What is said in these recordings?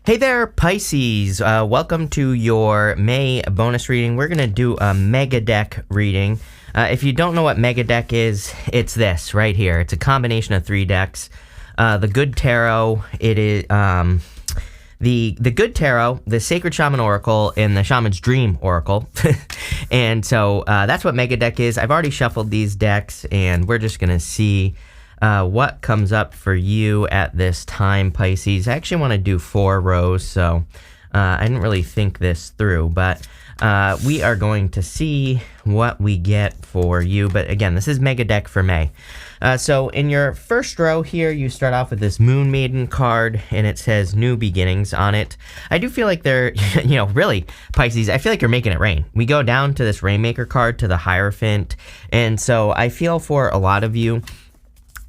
Hey there, Pisces. Welcome to your May bonus reading. We're going to do a mega deck reading. If you don't know what mega deck is, it's this right here. It's a combination of three decks. The Good Tarot, it is the Good Tarot, the Sacred Shaman Oracle, and the Shaman's Dream Oracle. And so that's what mega deck is. I've already shuffled these decks, and we're just going to see what comes up for you at this time, Pisces. I actually want to do 4 rows, so I didn't really think this through, but we are going to see what we get for you. But again, this is mega deck for May. So in your first row here, you start off with this Moon Maiden card, and it says New Beginnings on it. I do feel like they're, really, Pisces, I feel like you're making it rain. We go down to this Rainmaker card, to the Hierophant, and so I feel for a lot of you,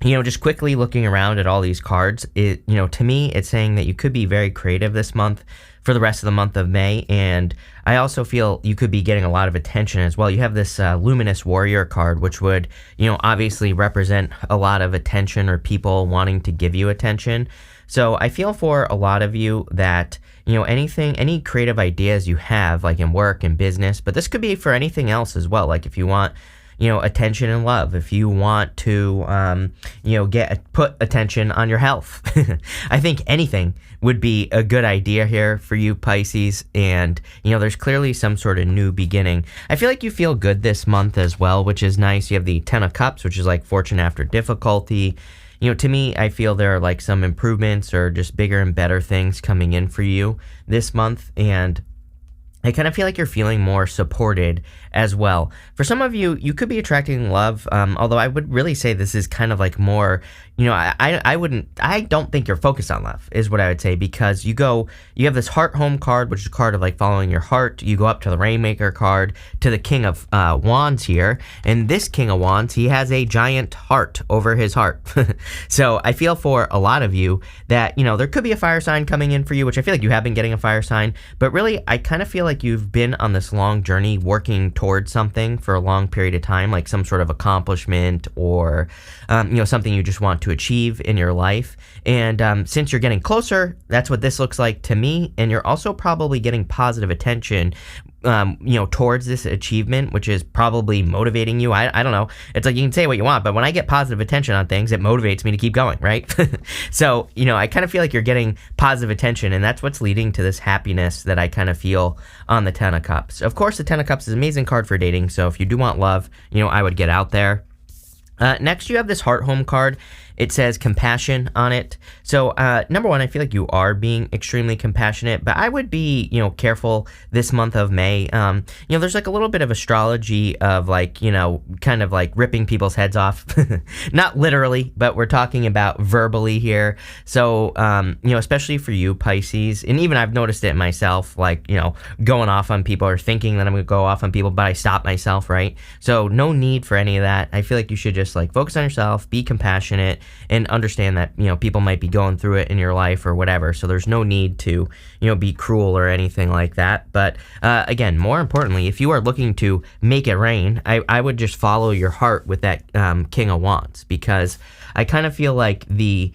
just quickly looking around at all these cards, to me, it's saying that you could be very creative this month for the rest of the month of May. And I also feel you could be getting a lot of attention as well. You have this Luminous Warrior card, which would, obviously represent a lot of attention or people wanting to give you attention. So I feel for a lot of you that, any creative ideas you have, like in work and business, but this could be for anything else as well. Like if you want attention and love, if you want to, put attention on your health. I think anything would be a good idea here for you, Pisces. And, there's clearly some sort of new beginning. I feel like you feel good this month as well, which is nice. You have the 10 of Cups, which is like fortune after difficulty. To me, I feel there are like some improvements or just bigger and better things coming in for you this month. And I kind of feel like you're feeling more supported as well. For some of you, you could be attracting love, although I would really say this is kind of like more, I don't think you're focused on love, is what I would say, because you have this Heart Home card, which is a card of like following your heart. You go up to the Rainmaker card, to the King of Wands here, and this King of Wands, he has a giant heart over his heart. So I feel for a lot of you that, there could be a fire sign coming in for you, which I feel like you have been getting a fire sign, but really, I kind of feel like you've been on this long journey working towards something for a long period of time, like some sort of accomplishment or, something you just want to achieve in your life. And since you're getting closer, that's what this looks like to me. And you're also probably getting positive attention, towards this achievement, which is probably motivating you. I don't know. It's like you can say what you want, but when I get positive attention on things, it motivates me to keep going, right? So, I kind of feel like you're getting positive attention, and that's what's leading to this happiness that I kind of feel on the 10 of Cups. Of course, the 10 of Cups is an amazing card for dating, so if you do want love, I would get out there. Next, you have this Heart Home card. It says compassion on it. So, number one, I feel like you are being extremely compassionate, but I would be, careful this month of May. There's like a little bit of astrology of like, kind of like ripping people's heads off. Not literally, but we're talking about verbally here. So, especially for you, Pisces, and even I've noticed it myself, like, going off on people or thinking that I'm going to go off on people, but I stop myself, right? So, no need for any of that. I feel like you should just like focus on yourself, be compassionate, and understand that, people might be going through it in your life or whatever. So there's no need to, be cruel or anything like that. But again, more importantly, if you are looking to make it rain, I would just follow your heart with that King of Wands, because I kind of feel like the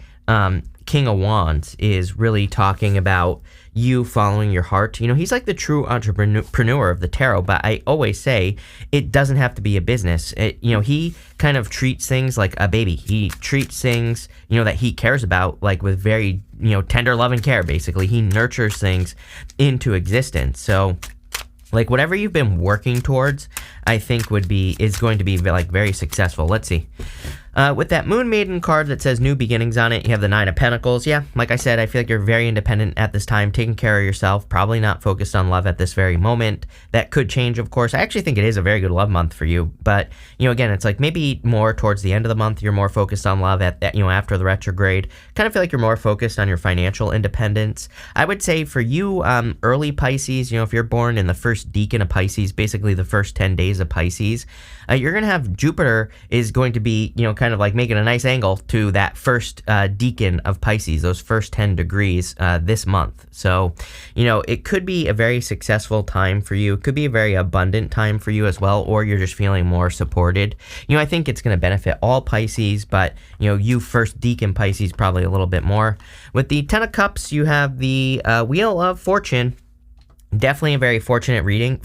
King of Wands is really talking about you following your heart. He's like the true entrepreneur of the tarot, but I always say it doesn't have to be a business. He kind of treats things like a baby. He treats things, that he cares about, like with very, tender love and care, basically. He nurtures things into existence. So, like, whatever you've been working towards, I think is going to be like very successful. Let's see. With that Moon Maiden card that says New Beginnings on it, you have the 9 of Pentacles. Yeah, like I said, I feel like you're very independent at this time, taking care of yourself, probably not focused on love at this very moment. That could change, of course. I actually think it is a very good love month for you, but, again, it's like maybe more towards the end of the month, you're more focused on love after the retrograde. Kind of feel like you're more focused on your financial independence. I would say for you, early Pisces, if you're born in the first decan of Pisces, basically the first 10 days of Pisces, you're going to have Jupiter is going to be, kind kind of like making a nice angle to that first decan of Pisces, those first 10 degrees this month. So, it could be a very successful time for you. It could be a very abundant time for you as well, or you're just feeling more supported. I think it's going to benefit all Pisces, but, you first decan Pisces probably a little bit more. With the 10 of Cups, you have the Wheel of Fortune. Definitely a very fortunate reading.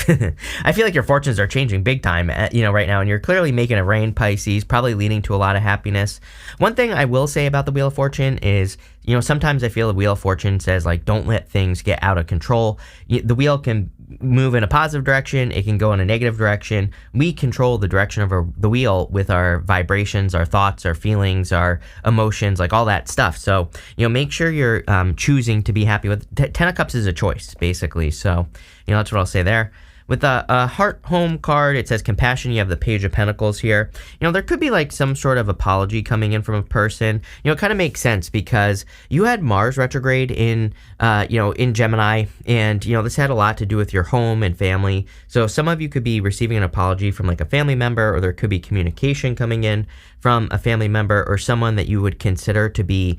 I feel like your fortunes are changing big time, right now, and you're clearly making it rain, Pisces, probably leading to a lot of happiness. One thing I will say about the Wheel of Fortune is, sometimes I feel the Wheel of Fortune says, like, don't let things get out of control. The wheel can move in a positive direction. It can go in a negative direction. We control the direction of the wheel with our vibrations, our thoughts, our feelings, our emotions, like all that stuff. So, make sure you're choosing to be happy with. 10 of Cups is a choice, basically. So, that's what I'll say there. With a Heart Home card, it says compassion. You have the Page of Pentacles here. There could be like some sort of apology coming in from a person. It kind of makes sense because you had Mars retrograde in Gemini, and, this had a lot to do with your home and family. So some of you could be receiving an apology from like a family member, or there could be communication coming in from a family member or someone that you would consider to be,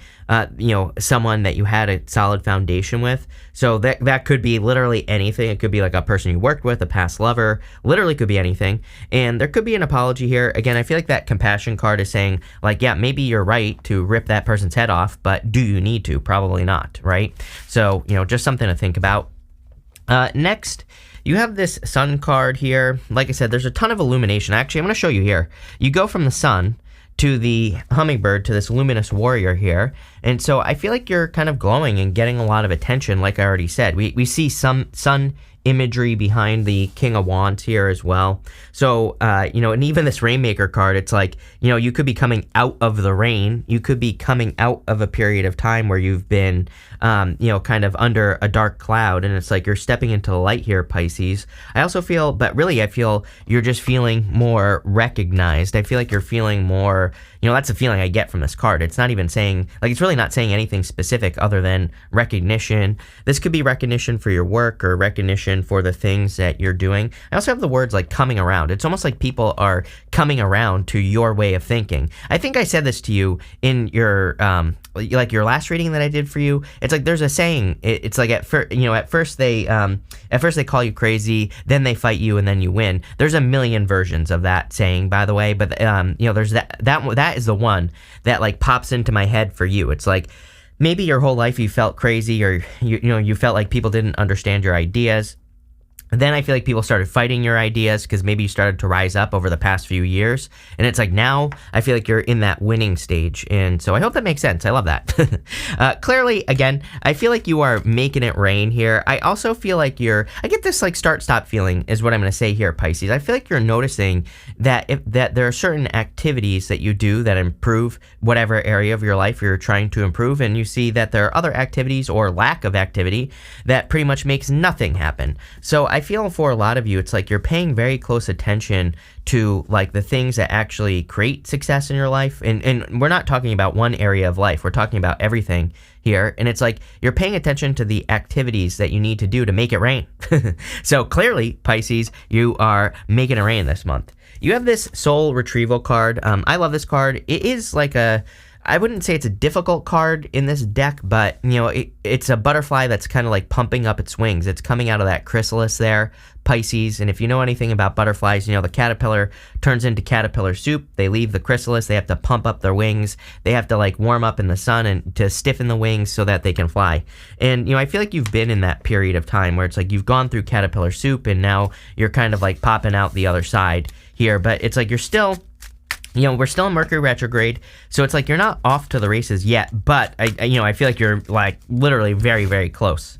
someone that you had a solid foundation with. So that could be literally anything. It could be like a person you worked with, a past lover, literally could be anything. And there could be an apology here. Again, I feel like that compassion card is saying, like, yeah, maybe you're right to rip that person's head off, but do you need to? Probably not, right? So, just something to think about. Next, you have this Sun card here. Like I said, there's a ton of illumination. Actually, I'm going to show you here. You go from the Sun to the Hummingbird to this luminous warrior here. And so I feel like you're kind of glowing and getting a lot of attention, like I already said. We see some sun imagery behind the King of Wands here as well. So, and even this Rainmaker card, it's like, you could be coming out of the rain. You could be coming out of a period of time where you've been, kind of under a dark cloud. And it's like you're stepping into the light here, Pisces. I also feel, but really, I feel you're just feeling more recognized. I feel like you're feeling more, that's the feeling I get from this card. It's not even saying, like, it's really not saying anything specific other than recognition. This could be recognition for your work or recognition for the things that you're doing. I also have the words like coming around. It's almost like people are coming around to your way of thinking. I think I said this to you in your your last reading that I did for you. It's like there's a saying. It's like at first they call you crazy, then they fight you, and then you win. There's a million versions of that saying, by the way, but there's that is the one that like pops into my head for you. It's like maybe your whole life you felt crazy, or you felt like people didn't understand your ideas. Then I feel like people started fighting your ideas because maybe you started to rise up over the past few years. And it's like now I feel like you're in that winning stage. And so I hope that makes sense. I love that. Clearly, again, I feel like you are making it rain here. I also feel like I get this like start-stop feeling is what I'm going to say here, Pisces. I feel like you're noticing that that there are certain activities that you do that improve whatever area of your life you're trying to improve. And you see that there are other activities or lack of activity that pretty much makes nothing happen. So I feel for a lot of you, it's like you're paying very close attention to like the things that actually create success in your life. And we're not talking about one area of life. We're talking about everything here. And it's like you're paying attention to the activities that you need to do to make it rain. So clearly, Pisces, you are making it rain this month. You have this Soul Retrieval card. I love this card. It is like I wouldn't say it's a difficult card in this deck, but, it's a butterfly that's kind of like pumping up its wings. It's coming out of that chrysalis there, Pisces. And if you know anything about butterflies, the caterpillar turns into caterpillar soup. They leave the chrysalis. They have to pump up their wings. They have to like warm up in the sun and to stiffen the wings so that they can fly. And, I feel like you've been in that period of time where it's like you've gone through caterpillar soup and now you're kind of like popping out the other side here. But it's like you're still... we're still in Mercury retrograde, so it's like you're not off to the races yet, but I feel like you're like literally very, very close.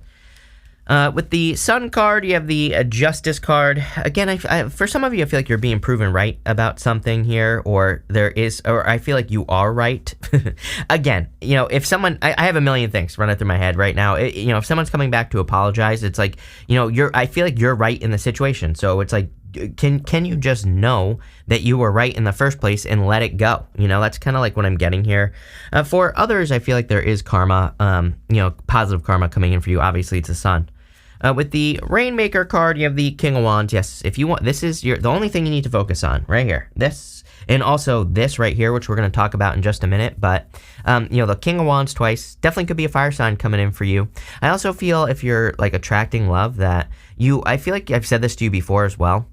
With the Sun card, you have the Justice card. Again, for some of you, I feel like you're being proven right about something here, or I feel like you are right. Again, if someone, I have a million things running through my head right now. If someone's coming back to apologize, it's like, I feel like you're right in the situation. So it's like, can you just know that you were right in the first place and let it go? That's kind of like what I'm getting here. For others, I feel like there is karma, positive karma coming in for you. Obviously, it's the Sun. With the Rainmaker card, you have the King of Wands. Yes, if you want, this is the only thing you need to focus on right here. This And also this right here, which we're going to talk about in just a minute. But, the King of Wands twice definitely could be a fire sign coming in for you. I also feel if you're like attracting love that I feel like I've said this to you before as well.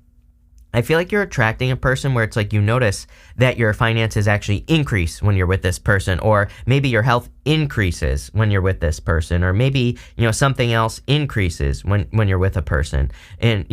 I feel like you're attracting a person where it's like you notice that your finances actually increase when you're with this person, or maybe your health increases when you're with this person, or maybe, something else increases when you're with a person. And,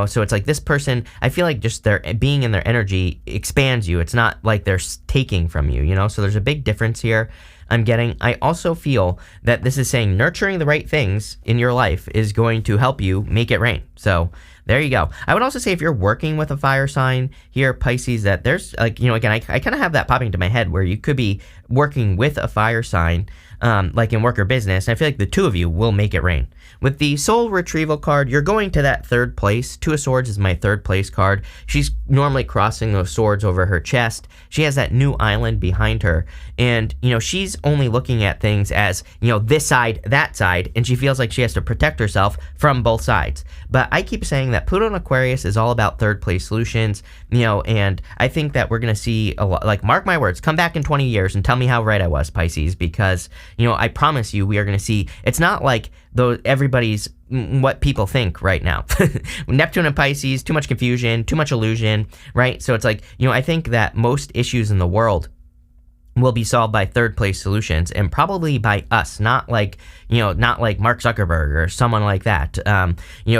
so it's like this person, I feel like just their being in their energy expands you. It's not like they're taking from you, so there's a big difference here. I also feel that this is saying nurturing the right things in your life is going to help you make it rain. So there you go. I would also say if you're working with a fire sign here, Pisces, that there's again, I kind of have that popping into my head where you could be working with a fire sign, like in work or business. And I feel like the two of you will make it rain. With the soul retrieval card, you're going to that third place. Two of Swords is my third place card. She's normally crossing those swords over her chest. She has that new island behind her. And, she's only looking at things as, this side, that side. And she feels like she has to protect herself from both sides. But I keep saying that Pluto in Aquarius is all about third place solutions, and I think that we're going to see a lot, like, mark my words, come back in 20 years and tell me how right I was, Pisces, because, I promise you we are going to see, it's not like everybody's what people think right now. Neptune and Pisces, too much confusion, too much illusion, right? So it's like, I think that most issues in the world will be solved by third place solutions, and probably by us, not like Mark Zuckerberg or someone like that.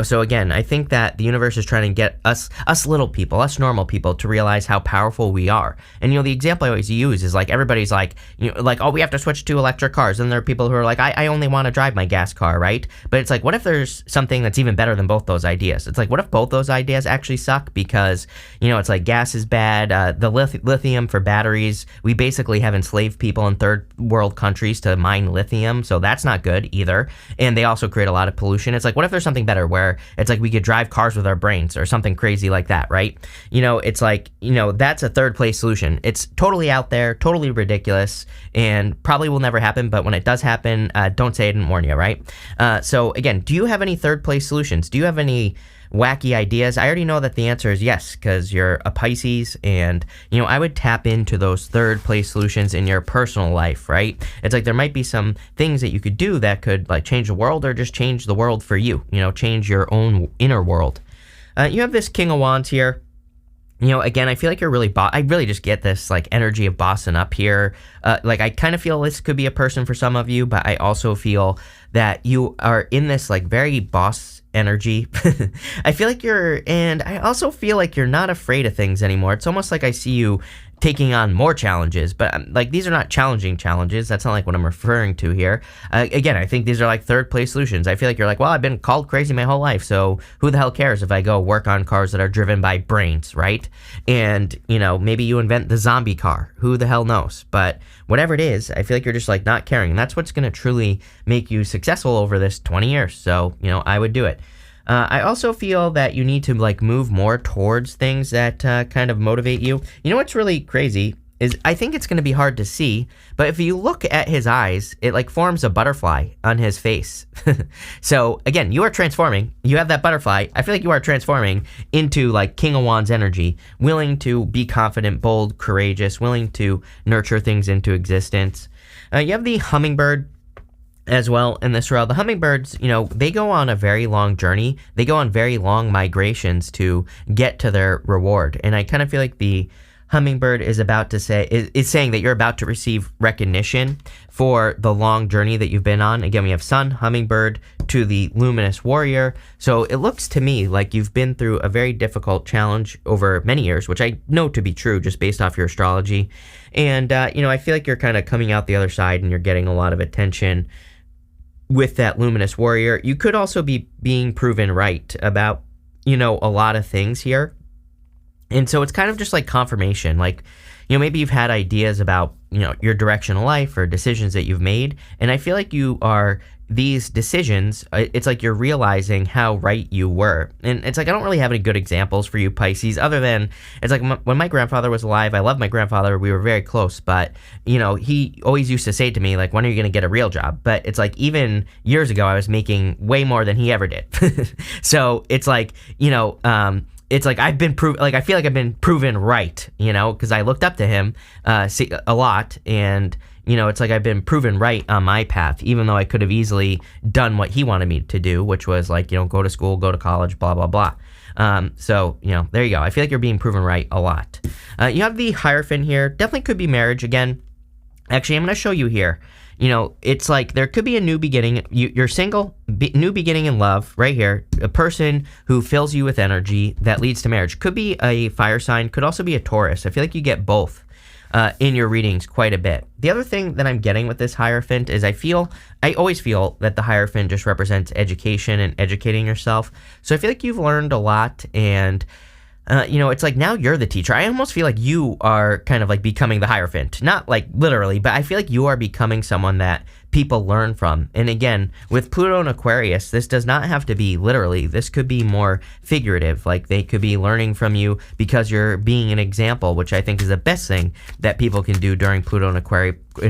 So again, I think that the universe is trying to get us little people, us normal people, to realize how powerful we are. And the example I always use is like everybody's like, oh, we have to switch to electric cars, and there are people who are like, I only want to drive my gas car, right? But it's like, what if there's something that's even better than both those ideas? It's like, what if both those ideas actually suck? Because it's like gas is bad, the lithium for batteries, we basically have enslaved people in third world countries to mine lithium, so that's not good either. And they also create a lot of pollution. It's like, what if there's something better where it's like we could drive cars with our brains or something crazy like that, right? It's like, that's a third place solution. It's totally out there, totally ridiculous, and probably will never happen, but when it does happen, don't say I didn't warn you, right? So again, do you have any third place solutions? Do you have any wacky ideas? I already know that the answer is yes, because you're a Pisces, and I would tap into those third place solutions in your personal life, right? It's like there might be some things that you could do that could like change the world, or just change the world for you, change your own inner world. You have this King of Wands here. Again, I feel like you're really I really just get this like energy of bossing up here. Like I kind of feel this could be a person for some of you, but I also feel that you are in this like very boss energy. I feel like and I also feel like you're not afraid of things anymore. It's almost like I see you taking on more challenges, but like these are not challenging challenges. That's not like what I'm referring to here. Again, I think these are like third place solutions. I feel like you're like, well, I've been called crazy my whole life, so who the hell cares if I go work on cars that are driven by brains, right? And maybe you invent the zombie car. Who the hell knows? But whatever it is, I feel like you're just like not caring. And that's what's going to truly make you successful over this 20 years. So, I would do it. I also feel that you need to like move more towards things that kind of motivate you. What's really crazy is I think it's going to be hard to see, but if you look at his eyes, it like forms a butterfly on his face. So again, you are transforming. You have that butterfly. I feel like you are transforming into like King of Wands energy, willing to be confident, bold, courageous, willing to nurture things into existence. You have the hummingbird as well in this row. The hummingbirds, they go on a very long journey. They go on very long migrations to get to their reward. And I kind of feel like the hummingbird is saying that you're about to receive recognition for the long journey that you've been on. Again, we have sun, hummingbird, to the luminous warrior. So it looks to me like you've been through a very difficult challenge over many years, which I know to be true just based off your astrology. And, I feel like you're kind of coming out the other side and you're getting a lot of attention with that luminous warrior. You could also be being proven right about, a lot of things here. And so it's kind of just like confirmation. Like, maybe you've had ideas about, your direction in life or decisions that you've made. And I feel like these decisions, it's like you're realizing how right you were. And it's like I don't really have any good examples for you, Pisces, other than it's like when my grandfather was alive, I loved my grandfather, we were very close, but he always used to say to me like, when are you going to get a real job? But it's like even years ago I was making way more than he ever did. So it's like it's like I've been I feel like I've been proven right, because I looked up to him a lot, and it's like I've been proven right on my path, even though I could have easily done what he wanted me to do, which was like, go to school, go to college, blah, blah, blah. So, there you go. I feel like you're being proven right a lot. You have the Hierophant here. Definitely could be marriage again. Actually, I'm going to show you here. It's like there could be a new beginning. You're single, new beginning in love right here. A person who fills you with energy that leads to marriage. Could be a fire sign, could also be a Taurus. I feel like you get both in your readings quite a bit. The other thing that I'm getting with this Hierophant is I always feel that the Hierophant just represents education and educating yourself. So I feel like you've learned a lot, and it's like now you're the teacher. I almost feel like you are kind of like becoming the Hierophant. Not like literally, but I feel like you are becoming someone that people learn from. And again, with Pluto and Aquarius, this does not have to be literally. This could be more figurative. Like they could be learning from you because you're being an example, which I think is the best thing that people can do during Pluto and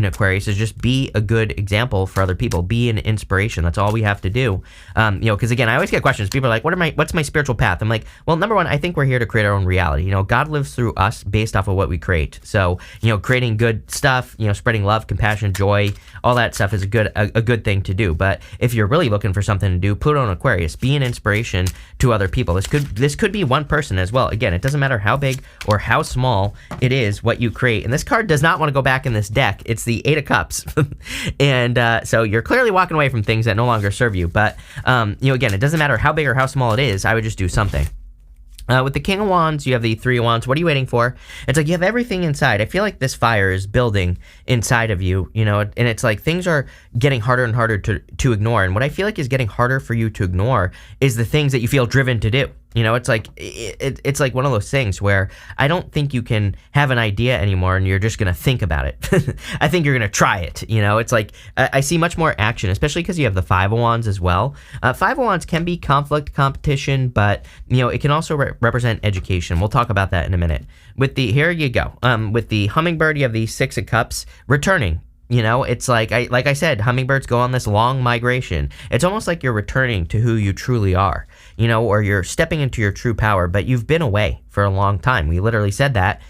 Aquarius is just be a good example for other people. Be an inspiration. That's all we have to do. Because again, I always get questions. People are like, what's my spiritual path? I'm like, well, number one, I think we're here to create our own reality. God lives through us based off of what we create. So, creating good stuff, spreading love, compassion, joy, all that stuff is a good thing to do. But if you're really looking for something to do, Pluto and Aquarius, be an inspiration to other people. This could be one person as well. Again, it doesn't matter how big or how small it is what you create. And this card does not want to go back in this deck. It's the Eight of Cups. And so you're clearly walking away from things that no longer serve you. But, again, it doesn't matter how big or how small it is. I would just do something. With the King of Wands, you have the Three of Wands. What are you waiting for? It's like you have everything inside. I feel like this fire is building inside of you, and it's like things are getting harder and harder to ignore. And what I feel like is getting harder for you to ignore is the things that you feel driven to do. It's like it's like one of those things where I don't think you can have an idea anymore and you're just going to think about it. I think you're going to try it. It's like I see much more action, especially because you have the Five of Wands as well. Five of Wands can be conflict, competition, but it can also represent education. We'll talk about that in a minute. Here you go. With the Hummingbird, you have the Six of Cups, returning. It's like I said, hummingbirds go on this long migration. It's almost like you're returning to who you truly are, or you're stepping into your true power, but you've been away for a long time. We literally said that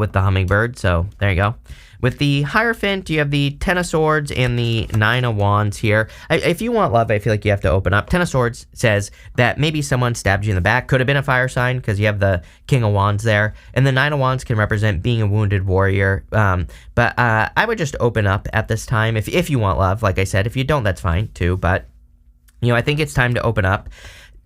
with the hummingbird, so there you go. With the Hierophant, you have the Ten of Swords and the Nine of Wands here. If you want love, I feel like you have to open up. Ten of Swords says that maybe someone stabbed you in the back. Could have been a fire sign because you have the King of Wands there. And the Nine of Wands can represent being a wounded warrior. But I would just open up at this time if you want love. Like I said, if you don't, that's fine too. But, I think it's time to open up.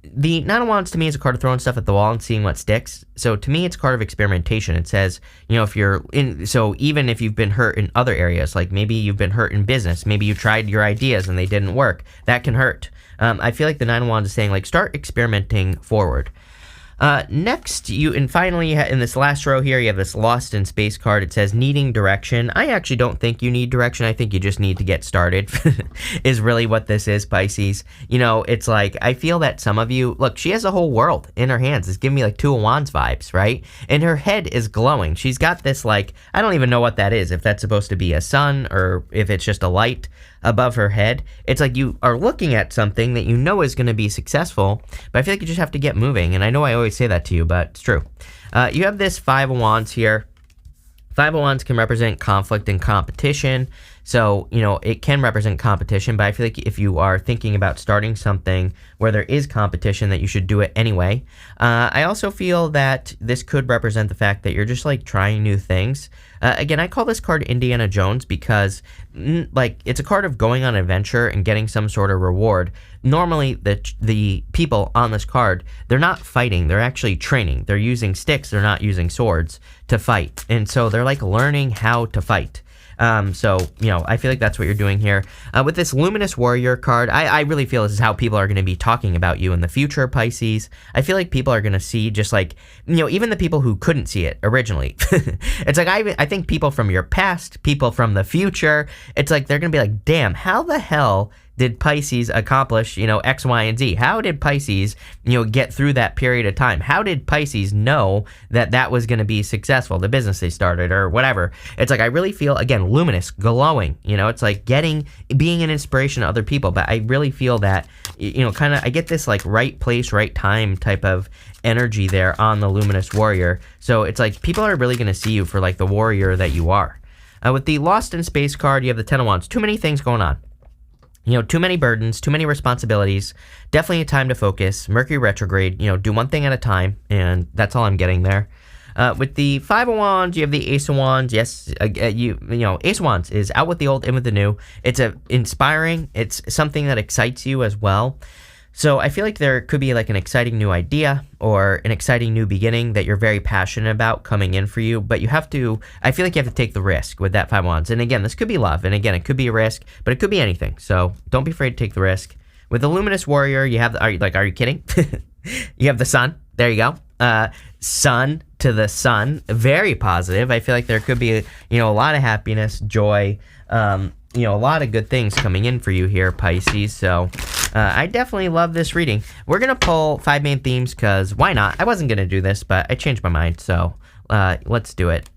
The Nine of Wands to me is a card of throwing stuff at the wall and seeing what sticks. So to me, it's a card of experimentation. It says, if you're in, so even if you've been hurt in other areas, like maybe you've been hurt in business, maybe you tried your ideas and they didn't work, that can hurt. I feel like the Nine of Wands is saying, like, start experimenting forward. Next, finally, in this last row here, you have this Lost in Space card. It says needing direction. I actually don't think you need direction. I think you just need to get started is really what this is, Pisces. It's like, I feel that some of you, look, she has a whole world in her hands. It's giving me like Two of Wands vibes, right? And her head is glowing. She's got this, like, I don't even know what that is, if that's supposed to be a sun or if it's just a light above her head. It's like you are looking at something that you know is going to be successful, but I feel like you just have to get moving. And I know I always say that to you, but it's true. You have this Five of Wands here. Five of Wands can represent conflict and competition. So, it can represent competition, but I feel like if you are thinking about starting something where there is competition, that you should do it anyway. I also feel that this could represent the fact that you're just like trying new things. Again, I call this card Indiana Jones because it's a card of going on an adventure and getting some sort of reward. Normally, the people on this card, they're not fighting. They're actually training. They're using sticks. They're not using swords to fight. And so they're like learning how to fight. So, I feel like that's what you're doing here. With this Luminous Warrior card, I really feel this is how people are going to be talking about you in the future, Pisces. I feel like people are going to see just like, even the people who couldn't see it originally. It's like, I think people from your past, people from the future, it's like they're going to be like, damn, how the hell did Pisces accomplish, X, Y, and Z? How did Pisces, get through that period of time? How did Pisces know that was going to be successful, the business they started or whatever? It's like, I really feel, again, luminous, glowing, it's like being an inspiration to other people. But I really feel that, kind of, I get this like right place, right time type of energy there on the luminous warrior. So it's like people are really going to see you for like the warrior that you are. With the Lost in Space card, you have the Ten of Wands. Too many things going on. Too many burdens, too many responsibilities. Definitely a time to focus. Mercury retrograde, do one thing at a time, and that's all I'm getting there. With the Five of Wands, you have the Ace of Wands. Yes, Ace of Wands is out with the old, in with the new. It's inspiring. It's something that excites you as well. So I feel like there could be like an exciting new idea or an exciting new beginning that you're very passionate about coming in for you, but I feel like you have to take the risk with that Five of Wands. And again, this could be love, and again, it could be a risk, but it could be anything. So don't be afraid to take the risk. With the Luminous Warrior, you have, are you kidding? You have the Sun. There you go. Sun to the Sun, very positive. I feel like there could be, a lot of happiness, joy, a lot of good things coming in for you here, Pisces. So I definitely love this reading. We're going to pull 5 main themes because why not? I wasn't going to do this, but I changed my mind. So let's do it.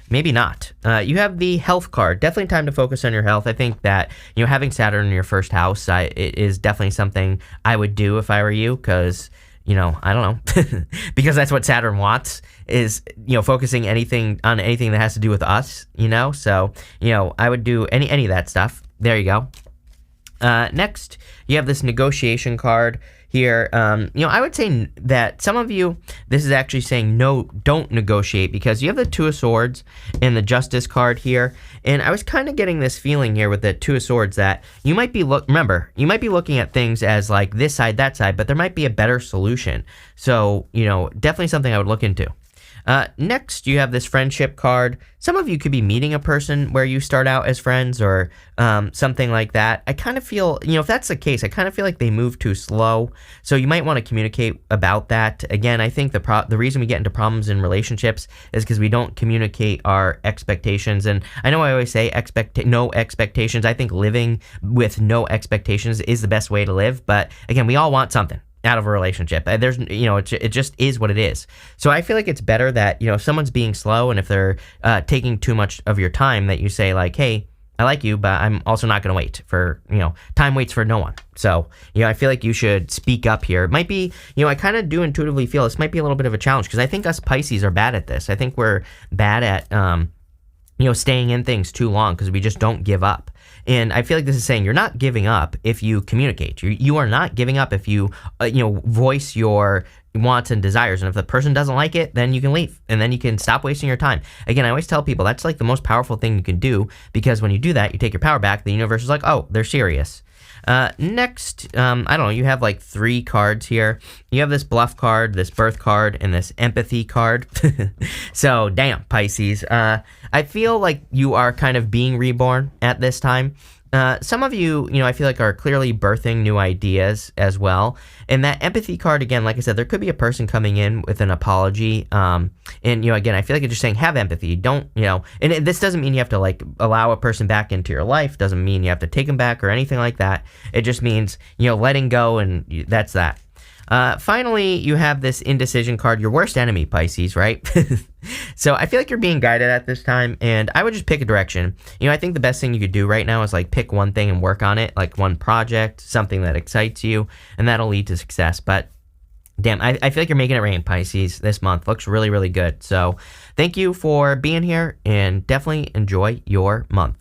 Maybe not. You have the Health card. Definitely time to focus on your health. I think that, having Saturn in your first house it is definitely something I would do if I were you because, I don't know. Because that's what Saturn wants is, focusing on anything that has to do with us, So, I would do any of that stuff. There you go. Next, you have this negotiation card here. I would say that some of you, this is actually saying no, don't negotiate because you have the Two of Swords and the Justice card here. And I was kind of getting this feeling here with the Two of Swords that you might be you might be looking at things as like this side, that side, but there might be a better solution. So, definitely something I would look into. Next, you have this friendship card. Some of you could be meeting a person where you start out as friends or something like that. I kind of feel, if that's the case, I kind of feel like they move too slow. So you might want to communicate about that. Again, I think the reason we get into problems in relationships is because we don't communicate our expectations. And I know I always say no expectations. I think living with no expectations is the best way to live. But again, we all want something out of a relationship. There's, it just is what it is. So I feel like it's better that, if someone's being slow and if they're taking too much of your time, that you say like, hey, I like you, but I'm also not going to wait for, time waits for no one. So, I feel like you should speak up here. It might be, I kind of do intuitively feel this might be a little bit of a challenge because I think us Pisces are bad at this. I think we're bad at, staying in things too long because we just don't give up. And I feel like this is saying you're not giving up if you communicate. You are not giving up if you, voice your wants and desires. And if the person doesn't like it, then you can leave and then you can stop wasting your time. Again, I always tell people that's like the most powerful thing you can do because when you do that, you take your power back. The universe is like, oh, they're serious. Next, I don't know, you have like 3 cards here. You have this Bluff card, this Birth card, and this Empathy card. So, damn, Pisces. I feel like you are kind of being reborn at this time. Some of you, I feel like are clearly birthing new ideas as well. And that Empathy card, again, like I said, there could be a person coming in with an apology. And, again, I feel like it's just saying have empathy. Don't, and this doesn't mean you have to like allow a person back into your life. Doesn't mean you have to take them back or anything like that. It just means, letting go, and that's that. Finally, you have this Indecision card, your worst enemy, Pisces, right? So I feel like you're being guided at this time, and I would just pick a direction. I think the best thing you could do right now is like pick one thing and work on it, like one project, something that excites you, and that'll lead to success. But damn, I feel like you're making it rain, Pisces, this month. Looks really, really good. So thank you for being here, and definitely enjoy your month.